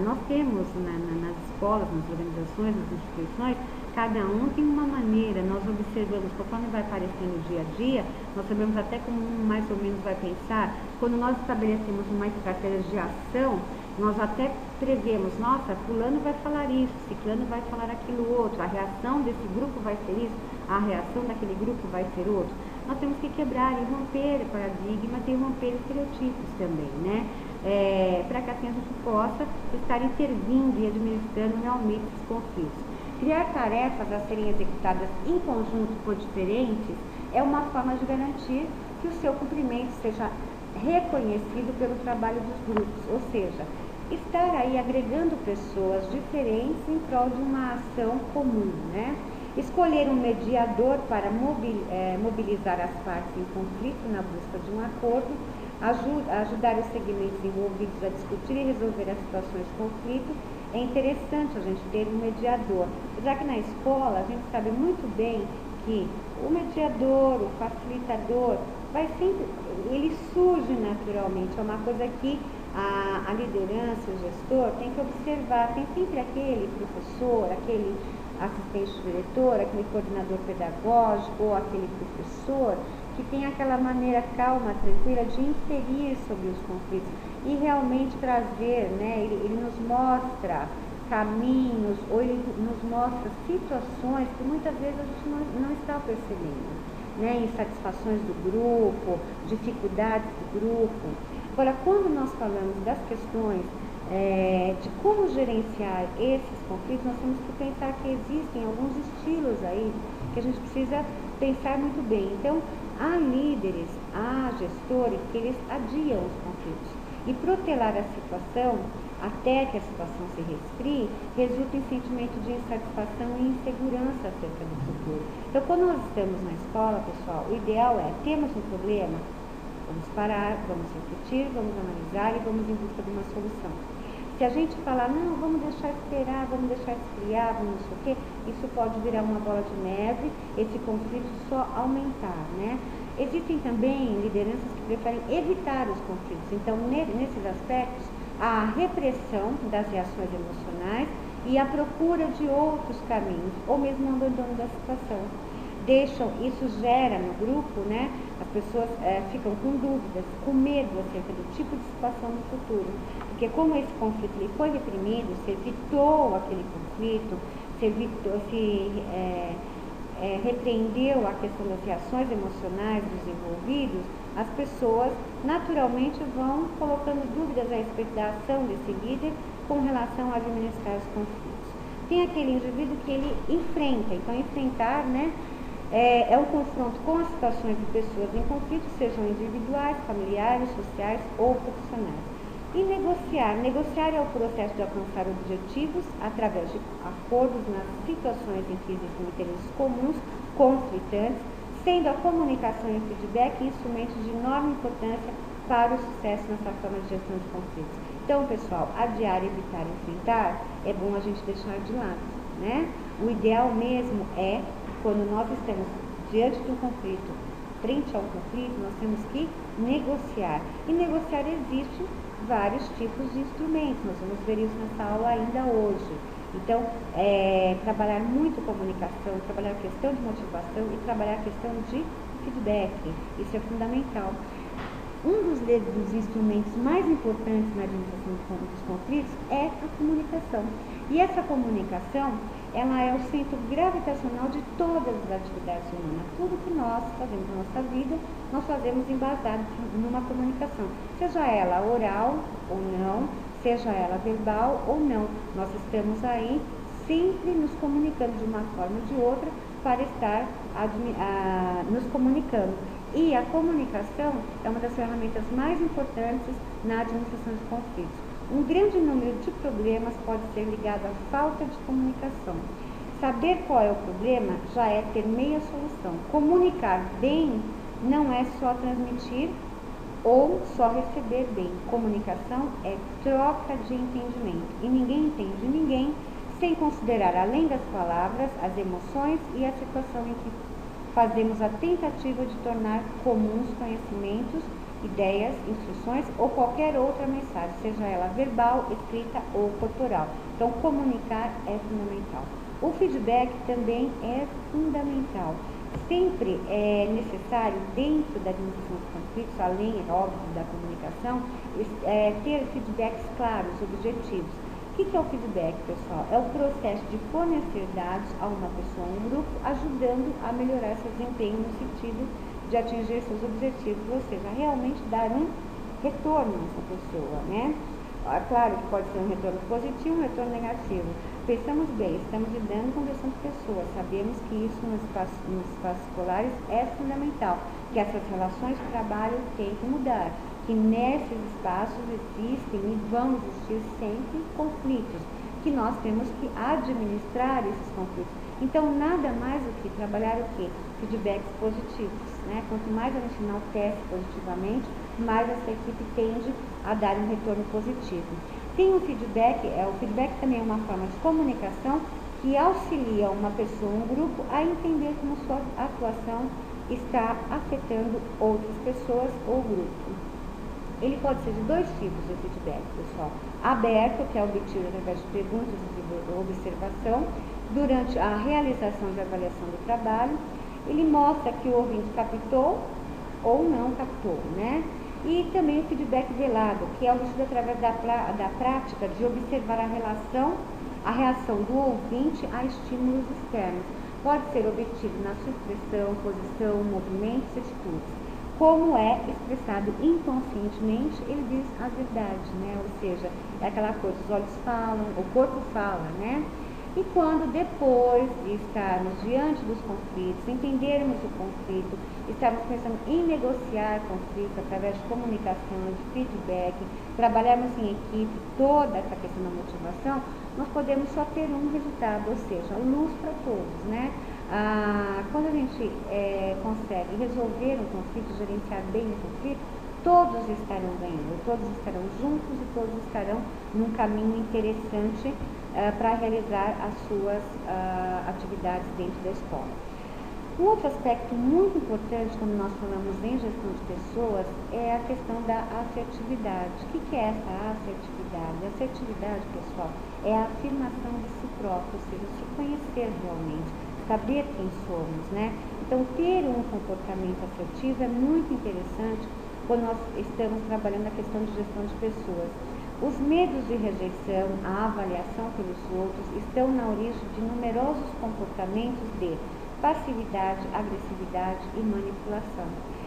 Speaker 1: Nós temos nas escolas, nas organizações, nas instituições, cada um tem uma maneira, nós observamos, conforme vai aparecendo o dia a dia, nós sabemos até como um mais ou menos vai pensar. Quando nós estabelecemos uma estratégia de ação, nós até prevemos, nossa, fulano vai falar isso, ciclano vai falar aquilo outro, a reação desse grupo vai ser isso, a reação daquele grupo vai ser outro. Nós temos que quebrar e romper paradigmas e romper estereotipos também, né? Para que assim a gente possa estar intervindo e administrando realmente esses conflitos. Criar tarefas a serem executadas em conjunto por diferentes é uma forma de garantir que o seu cumprimento seja reconhecido pelo trabalho dos grupos, ou seja, estar aí agregando pessoas diferentes em prol de uma ação comum, né? Escolher um mediador para mobilizar as partes em conflito na busca de um acordo, ajudar os segmentos envolvidos a discutir e resolver as situações de conflito. É interessante a gente ter um mediador, já que na escola a gente sabe muito bem que o mediador, o facilitador, ele surge naturalmente, é uma coisa que a liderança, o gestor tem que observar. Tem sempre aquele professor, aquele assistente diretor, aquele coordenador pedagógico ou aquele professor que tem aquela maneira calma, tranquila de inferir sobre os conflitos e realmente trazer, né, ele nos mostra caminhos ou ele nos mostra situações que muitas vezes a gente não está percebendo, né, insatisfações do grupo, dificuldades do grupo. Agora, quando nós falamos das questões de como gerenciar esses conflitos, nós temos que pensar que existem alguns estilos aí que a gente precisa pensar muito bem. Então, há líderes, há gestores que eles adiam os conflitos e protelar a situação até que a situação se resfrie, resulta em sentimento de insatisfação e insegurança acerca do futuro. Então, quando nós estamos na escola, pessoal, o ideal é, temos um problema, vamos parar, vamos refletir, vamos analisar e vamos em busca de uma solução. Se a gente falar, não, vamos deixar esperar, vamos deixar esfriar, vamos não sei o quê, isso pode virar uma bola de neve, esse conflito só aumentar, né? Existem também lideranças que preferem evitar os conflitos. Então, nesses aspectos, a repressão das reações emocionais e a procura de outros caminhos, ou mesmo o abandono da situação. Isso gera no grupo, né? As pessoas ficam com dúvidas, com medo acerca do tipo de situação no futuro. Porque como esse conflito ele foi reprimido, se evitou aquele conflito, repreendeu a questão das reações emocionais dos envolvidos, as pessoas naturalmente vão colocando dúvidas a respeito da ação desse líder com relação a administrar os conflitos. Tem aquele indivíduo que ele enfrenta, então enfrentar, né, é um confronto com as situações de pessoas em conflito, sejam individuais, familiares, sociais ou profissionais. E negociar é o processo de alcançar objetivos através de acordos nas situações em que existem interesses comuns, conflitantes, sendo a comunicação e o feedback instrumentos de enorme importância para o sucesso nessa forma de gestão de conflitos. Então, pessoal, adiar, evitar, enfrentar, é bom a gente deixar de lado, né? O ideal mesmo é, quando nós estamos diante de um conflito, frente a um conflito, nós temos que negociar. E negociar existe vários tipos de instrumentos, nós vamos ver isso nessa aula ainda hoje. Então, trabalhar muito comunicação, trabalhar a questão de motivação e trabalhar a questão de feedback, isso é fundamental. Um dos instrumentos mais importantes na administração dos conflitos é a comunicação. E essa comunicação, ela é o centro gravitacional de todas as atividades humanas. Tudo que nós fazemos na nossa vida, nós fazemos embasado numa comunicação. Seja ela oral ou não, seja ela verbal ou não. Nós estamos aí sempre nos comunicando de uma forma ou de outra para estar nos comunicando. E a comunicação é uma das ferramentas mais importantes na administração de conflitos. Um grande número de problemas pode ser ligado à falta de comunicação. Saber qual é o problema já é ter meia solução. Comunicar bem não é só transmitir ou só receber bem. Comunicação é troca de entendimento. E ninguém entende ninguém sem considerar, além das palavras, as emoções e a situação em que fazemos a tentativa de tornar comuns conhecimentos, ideias, instruções ou qualquer outra mensagem, seja ela verbal, escrita ou corporal. Então, comunicar é fundamental. O feedback também é fundamental. Sempre é necessário, dentro da administração dos conflitos, além, é óbvio, da comunicação, ter feedbacks claros, objetivos. O que é o feedback, pessoal? É o processo de fornecer dados a uma pessoa ou um grupo, ajudando a melhorar seu desempenho no sentido de atingir seus objetivos, ou seja, realmente dar um retorno a essa pessoa, né? Claro que pode ser um retorno positivo, um retorno negativo. Pensamos bem, estamos lidando com gestão de pessoas, sabemos que isso nos espaços escolares é fundamental, que essas relações de trabalho têm que mudar, que nesses espaços existem e vão existir sempre conflitos, que nós temos que administrar esses conflitos. Então, nada mais do que trabalhar o quê? Feedbacks positivos, né? Quanto mais a gente não teste positivamente, mais essa equipe tende a dar um retorno positivo. Tem um feedback, o feedback também é uma forma de comunicação que auxilia uma pessoa, um grupo, a entender como sua atuação está afetando outras pessoas ou grupo. Ele pode ser de dois tipos de feedback, pessoal. Aberto, que é obtido através de perguntas e de observação, durante a realização de avaliação do trabalho, ele mostra que o ouvinte captou ou não captou, né? E também o feedback velado, que é obtido através da prática de observar a reação do ouvinte a estímulos externos. Pode ser obtido na sua expressão, posição, movimentos e atitudes. Como é expressado inconscientemente, ele diz a verdade, né? Ou seja, é aquela coisa, os olhos falam, o corpo fala, né? E quando depois de estarmos diante dos conflitos, entendermos o conflito, estarmos pensando em negociar conflitos através de comunicação, de feedback, trabalharmos em equipe, toda essa questão da motivação, nós podemos só ter um resultado, ou seja, luz para todos, né? Quando a gente consegue resolver um conflito, gerenciar bem o conflito, todos estarão ganhando, todos estarão juntos e todos estarão num caminho interessante para realizar as suas atividades dentro da escola. Um outro aspecto muito importante quando nós falamos em gestão de pessoas é a questão da assertividade. O que é essa assertividade? A assertividade, pessoal, é a afirmação de si próprio, ou seja, se conhecer realmente, saber quem somos, né? Então, ter um comportamento assertivo é muito interessante quando nós estamos trabalhando a questão de gestão de pessoas. Os medos de rejeição, a avaliação pelos outros, estão na origem de numerosos comportamentos de passividade, agressividade e manipulação.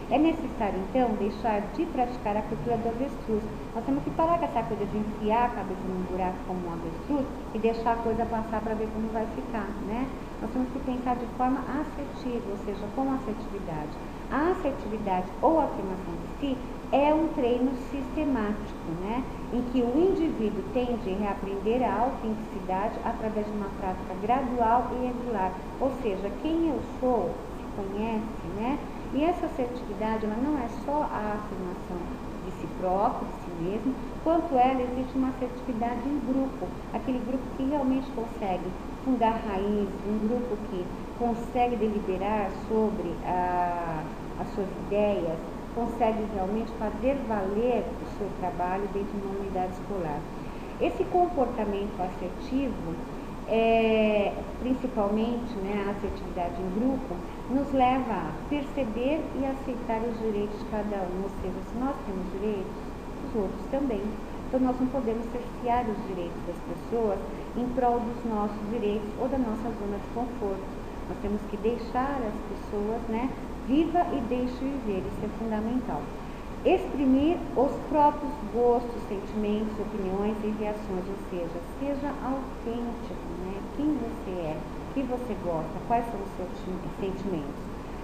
Speaker 1: É necessário, então, deixar de praticar a cultura do avestruz. Nós temos que parar com essa coisa de enfiar a cabeça num buraco como um avestruz e deixar a coisa passar para ver como vai ficar, né? Nós temos que pensar de forma assertiva, ou seja, com assertividade. A assertividade ou afirmação de si é um treino sistemático, né? Em que o indivíduo tende a reaprender a autenticidade através de uma prática gradual e regular. Ou seja, quem eu sou se conhece, né? E essa assertividade, ela não é só a afirmação de si próprio, de si mesmo, quanto ela existe uma assertividade em grupo, aquele grupo que realmente consegue fundar raízes, um grupo que consegue deliberar sobre as suas ideias, consegue realmente fazer valer o seu trabalho dentro de uma unidade escolar. Esse comportamento assertivo, principalmente, né, a assertividade em grupo, nos leva a perceber e aceitar os direitos de cada um, ou seja, se nós temos direitos, os outros também. Então nós não podemos cercear os direitos das pessoas em prol dos nossos direitos ou da nossa zona de conforto. Nós temos que deixar as pessoas, né, viva e deixe viver, isso é fundamental. Exprimir os próprios gostos, sentimentos, opiniões e reações, ou seja autêntico, né? Quem você é, o que você gosta, quais são os seus sentimentos.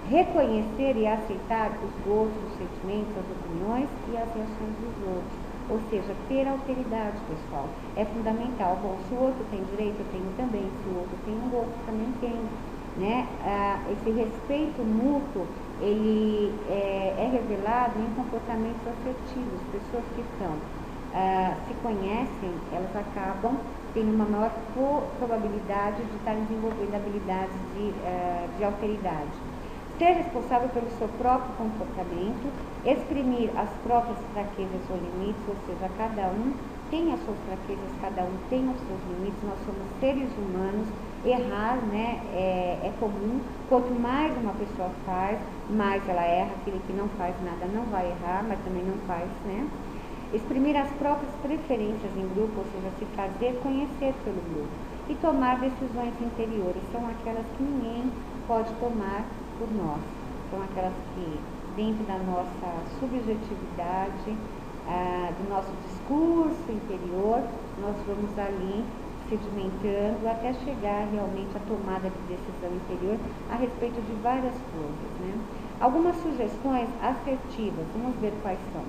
Speaker 1: Reconhecer e aceitar os gostos, os sentimentos, as opiniões e as reações dos outros. Ou seja, ter alteridade, pessoal, é fundamental. Bom, se o outro tem direito, eu tenho também. Se o outro tem um gosto, também tenho. Né? Esse respeito mútuo, ele é revelado em comportamentos assertivos. Pessoas que se conhecem, elas acabam tendo uma maior probabilidade de estar desenvolvendo habilidades de alteridade. Ser responsável pelo seu próprio comportamento, exprimir as próprias fraquezas ou limites, ou seja, cada um tem as suas fraquezas, cada um tem os seus limites, nós somos seres humanos, errar, né, é comum. Quanto mais uma pessoa faz, mais ela erra. Aquele que não faz nada não vai errar, mas também não faz, né? Exprimir as próprias preferências em grupo, ou seja, se fazer conhecer pelo grupo. E tomar decisões interiores, são aquelas que ninguém pode tomar por nós. São aquelas que, dentro da nossa subjetividade, do nosso discurso interior, nós vamos ali sedimentando até chegar realmente à tomada de decisão interior a respeito de várias coisas, né? Algumas sugestões assertivas, vamos ver quais são.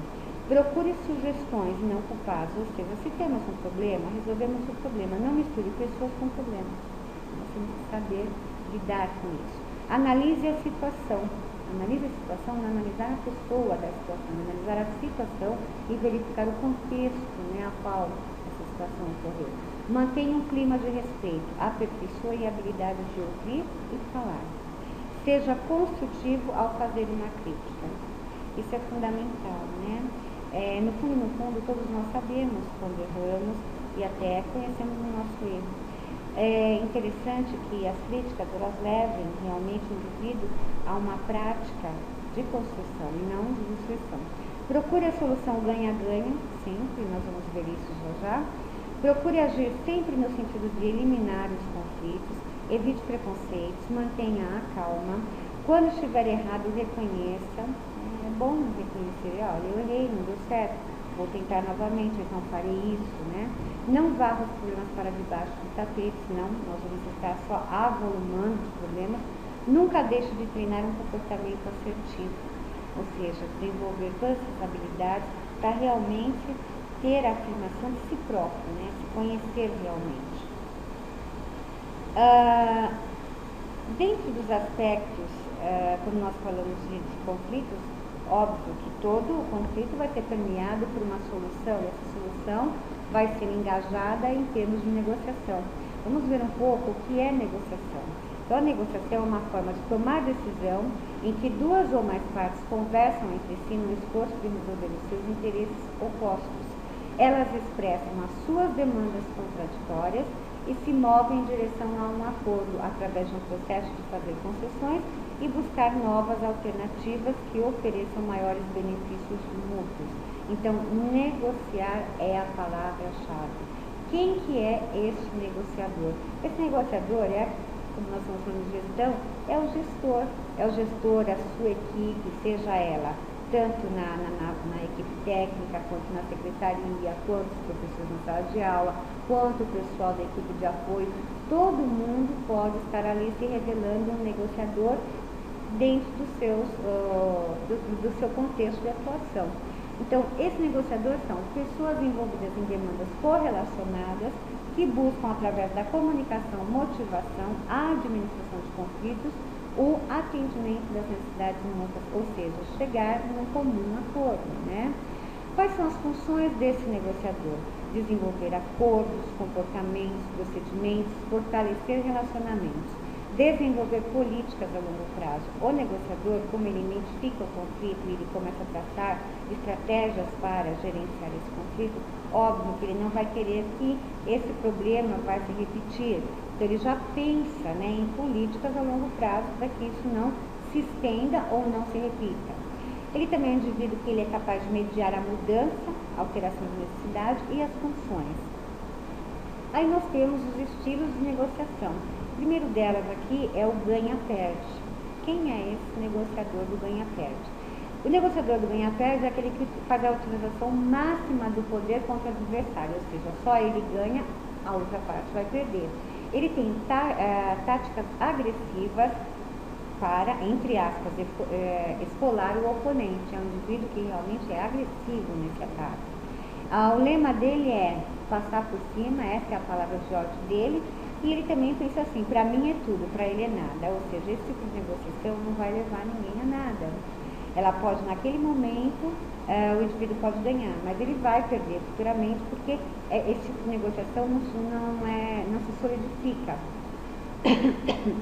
Speaker 1: Procure sugestões e não culpados, ou seja, se temos um problema, resolvemos o problema, não misture pessoas com problemas. Nós temos que saber lidar com isso. Analise a situação. Analise a situação, não analisar a pessoa da situação, analisar a situação e verificar o contexto, né, a qual essa situação ocorreu. Mantenha um clima de respeito, aperfeiçoe a habilidade de ouvir e falar. Seja construtivo ao fazer uma crítica. Isso é fundamental, né? No fundo, todos nós sabemos quando erramos e até conhecemos o nosso erro. é interessante que as críticas elas levem realmente o indivíduo a uma prática de construção e não de destruição. Procure a solução ganha-ganha, sempre, nós vamos ver isso já. Procure agir sempre no sentido de eliminar os conflitos, evite preconceitos, mantenha a calma. Quando estiver errado, reconheça. É bom reconhecer, olha, eu errei, não deu certo, vou tentar novamente, então farei isso, né? Não varra os problemas para debaixo do tapete, senão nós vamos estar só avolumando os problemas. Nunca deixe de treinar um comportamento assertivo, ou seja, desenvolver todas essas habilidades para realmente ter a afirmação de si próprio, né? Se conhecer realmente. Dentro dos aspectos, quando nós falamos de conflitos, óbvio que todo o conflito vai ser permeado por uma solução, e essa solução vai ser engajada em termos de negociação. Vamos ver um pouco o que é negociação. Então, a negociação é uma forma de tomar decisão em que duas ou mais partes conversam entre si no esforço de resolver os seus interesses opostos. Elas expressam as suas demandas contraditórias e se movem em direção a um acordo através de um processo de fazer concessões e buscar novas alternativas que ofereçam maiores benefícios mútuos. Então, negociar é a palavra-chave. Quem que é este negociador? Esse negociador é, como nós estamos falando de gestão, é o gestor, a sua equipe, seja ela tanto na equipe técnica, quanto na secretaria, quanto os professores na sala de aula, quanto o pessoal da equipe de apoio. Todo mundo pode estar ali se revelando um negociador dentro do seu contexto de atuação. Então, esse negociador são pessoas envolvidas em demandas correlacionadas que buscam, através da comunicação, motivação, a administração de conflitos, o atendimento das necessidades mútuas, ou seja, chegar num comum acordo, né? Quais são as funções desse negociador? Desenvolver acordos, comportamentos, procedimentos, fortalecer relacionamentos, desenvolver políticas a longo prazo. O negociador, como ele identifica o conflito e ele começa a traçar estratégias para gerenciar esse conflito, óbvio que ele não vai querer que esse problema vai se repetir. Então, ele já pensa, né, em políticas a longo prazo para que isso não se estenda ou não se repita. Ele também é um indivíduo que ele é capaz de mediar a mudança, a alteração de necessidade e as funções. Aí nós temos os estilos de negociação. O primeiro delas aqui é o ganha-perde. Quem é esse negociador do ganha-perde? O negociador do ganha-perde é aquele que faz a utilização máxima do poder contra o adversário, ou seja, só ele ganha, a outra parte vai perder. Ele tem táticas agressivas para, entre aspas, esfolar o oponente. É um indivíduo que realmente é agressivo nesse ataque. O lema dele é passar por cima, essa é a palavra de ordem dele, e ele também pensa assim, para mim é tudo, para ele é nada. Ou seja, esse tipo de negociação não vai levar ninguém a nada. Ela pode, naquele momento, o indivíduo pode ganhar, mas ele vai perder futuramente, porque esse tipo de negociação não se solidifica.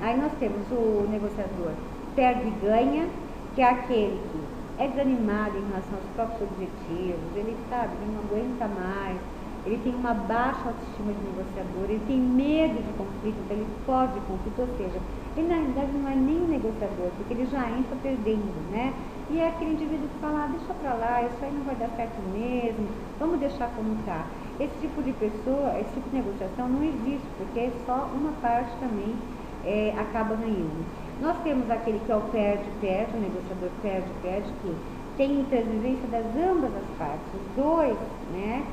Speaker 1: Aí nós temos o negociador perde e ganha, que é aquele que é desanimado em relação aos próprios objetivos, ele não aguenta mais, ele tem uma baixa autoestima de negociador, ele tem medo de conflito, então ele foge de conflito, ou seja, ele na realidade não é nem um negociador, porque ele já entra perdendo, né? E é aquele indivíduo que fala, deixa pra lá, isso aí não vai dar certo mesmo, vamos deixar como está. Esse tipo de pessoa, esse tipo de negociação não existe, porque só uma parte também acaba ganhando. Nós temos aquele que é o perde-perde, o negociador perde-perde, que tem intransigência das ambas as partes. Os dois, né,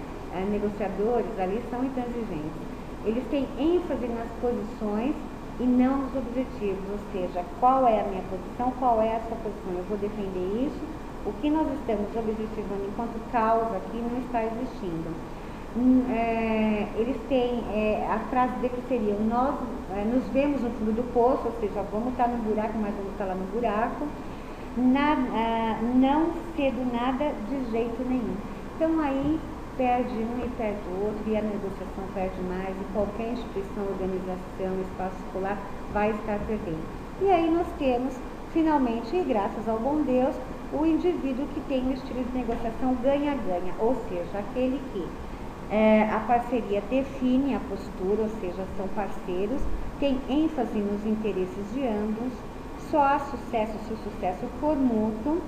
Speaker 1: negociadores ali são intransigentes. Eles têm ênfase nas posições e não nos objetivos, ou seja, qual é a minha posição, qual é a sua posição, eu vou defender isso, o que nós estamos objetivando enquanto causa aqui não está existindo. Eles têm, a frase deles seria, nós nos vemos no fundo do poço, ou seja, vamos estar no buraco, mas vamos estar lá no buraco, não cedo nada de jeito nenhum. Então aí perde um e perde o outro, e a negociação perde mais, e qualquer instituição, organização, espaço escolar vai estar perdendo. E aí nós temos, finalmente, e graças ao bom Deus, o indivíduo que tem o estilo de negociação ganha-ganha, ou seja, aquele que A parceria define a postura, ou seja, são parceiros, tem ênfase nos interesses de ambos, só há sucesso se o sucesso for mútuo,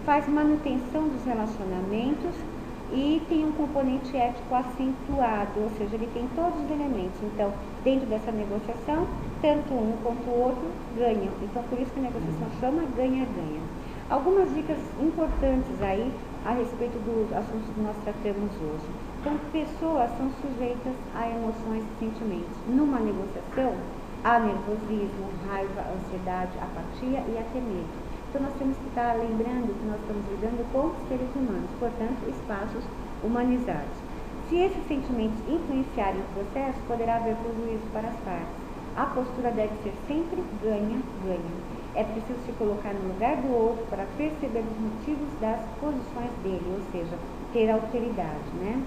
Speaker 1: faz manutenção dos relacionamentos e tem um componente ético acentuado, ou seja, ele tem todos os elementos. Então, dentro dessa negociação, tanto um quanto o outro ganham. Então, por isso que a negociação chama ganha-ganha. Algumas dicas importantes aí a respeito dos assuntos que nós tratamos hoje. Então, pessoas são sujeitas a emoções e sentimentos. Numa negociação, há nervosismo, raiva, ansiedade, apatia e até medo. Então, nós temos que estar lembrando que nós estamos lidando com seres humanos, portanto, espaços humanizados. Se esses sentimentos influenciarem o processo, poderá haver prejuízo para as partes. A postura deve ser sempre ganha-ganha. É preciso se colocar no lugar do outro para perceber os motivos das posições dele, ou seja, ter autoridade, né?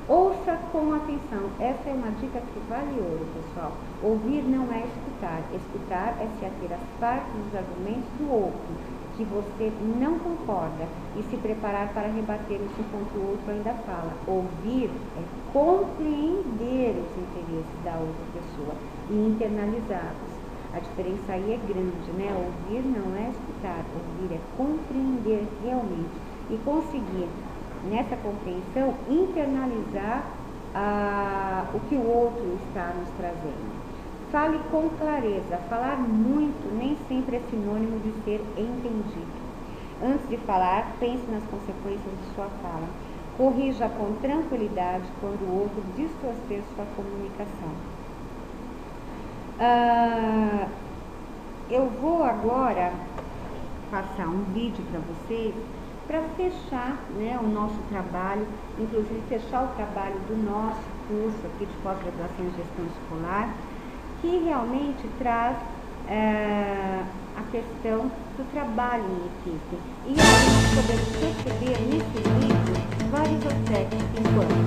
Speaker 1: Ouça com atenção. Essa é uma dica que vale ouro, pessoal. Ouvir não é escutar. Escutar é se ater às partes dos argumentos do outro, que você não concorda, e se preparar para rebater isso enquanto o outro ainda fala. Ouvir é compreender os interesses da outra pessoa e internalizá-los. A diferença aí é grande, né? Ouvir não é escutar, ouvir é compreender realmente e conseguir, nessa compreensão, internalizar o que o outro está nos trazendo. Fale com clareza. Falar muito nem sempre é sinônimo de ser entendido. Antes de falar, pense nas consequências de sua fala. Corrija com tranquilidade quando o outro distorcer sua comunicação. Eu vou agora passar um vídeo para vocês para fechar, né, o nosso trabalho, inclusive fechar o trabalho do nosso curso aqui de pós-graduação em gestão escolar, que realmente traz a questão do trabalho em equipe. E aí nós podemos perceber nesse vídeo vários aspectos, enquanto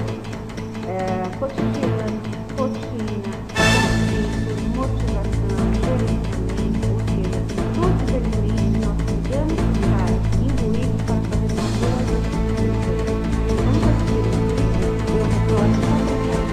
Speaker 1: cotidiano, rotina, motivação, gerenciamento, ou seja, todos os elementos nós podemos estar imbuídos para fazer uma boa gestão. Vamos assistir o vídeo, eu retorno só para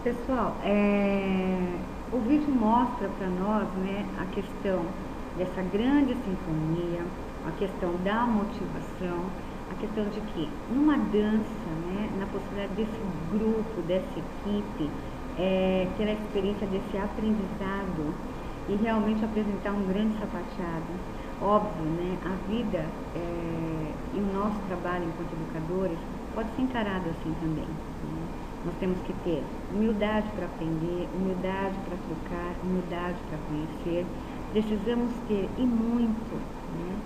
Speaker 1: Pessoal, o vídeo mostra para nós, né, a questão dessa grande sintonia, a questão da motivação, a questão de que numa dança, né, na possibilidade desse grupo, dessa equipe, ter a experiência desse aprendizado e realmente apresentar um grande sapateado. Óbvio, né, a vida e o nosso trabalho enquanto educadores pode ser encarado assim também, né? Nós temos que ter humildade para aprender, humildade para trocar, humildade para conhecer. Precisamos ter, e muito, né,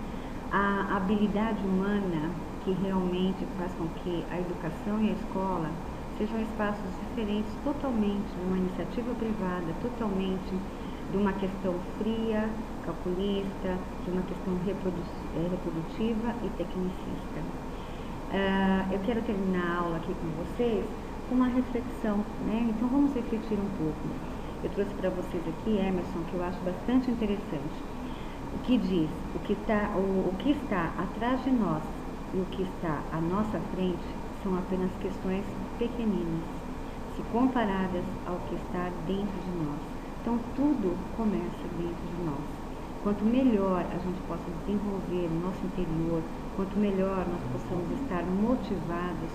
Speaker 1: a habilidade humana que realmente faz com que a educação e a escola sejam espaços diferentes totalmente de uma iniciativa privada, totalmente de uma questão fria, calculista, de uma questão reprodutiva e tecnicista. Eu quero terminar a aula aqui com vocês com uma reflexão, né? Então vamos refletir um pouco. Eu trouxe para vocês aqui, Emerson, que eu acho bastante interessante. O que diz, o que está atrás de nós e o que está à nossa frente são apenas questões pequeninas, se comparadas ao que está dentro de nós. Então tudo começa dentro de nós. Quanto melhor a gente possa desenvolver o nosso interior, quanto melhor nós possamos estar motivados,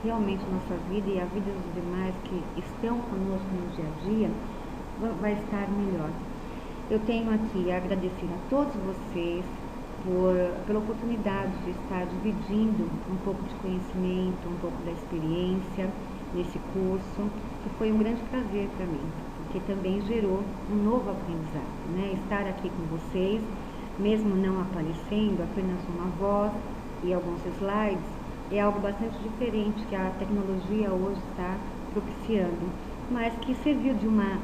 Speaker 1: realmente nossa vida e a vida dos demais que estão conosco no dia a dia vai estar melhor. Eu tenho aqui a agradecer a todos vocês pela oportunidade de estar dividindo um pouco de conhecimento, um pouco da experiência nesse curso, que foi um grande prazer para mim, porque também gerou um novo aprendizado, né? Estar aqui com vocês, mesmo não aparecendo, apenas uma voz e alguns slides, é algo bastante diferente que a tecnologia hoje está propiciando, mas que serviu de uma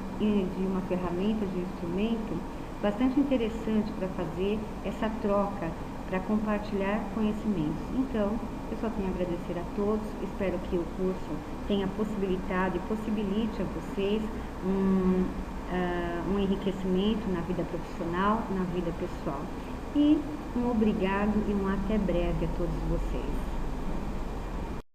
Speaker 1: ferramenta, de instrumento bastante interessante para fazer essa troca, para compartilhar conhecimentos. Então, eu só tenho a agradecer a todos, espero que o curso tenha possibilitado e possibilite a vocês um enriquecimento na vida profissional, na vida pessoal. E um obrigado e um até breve a todos vocês.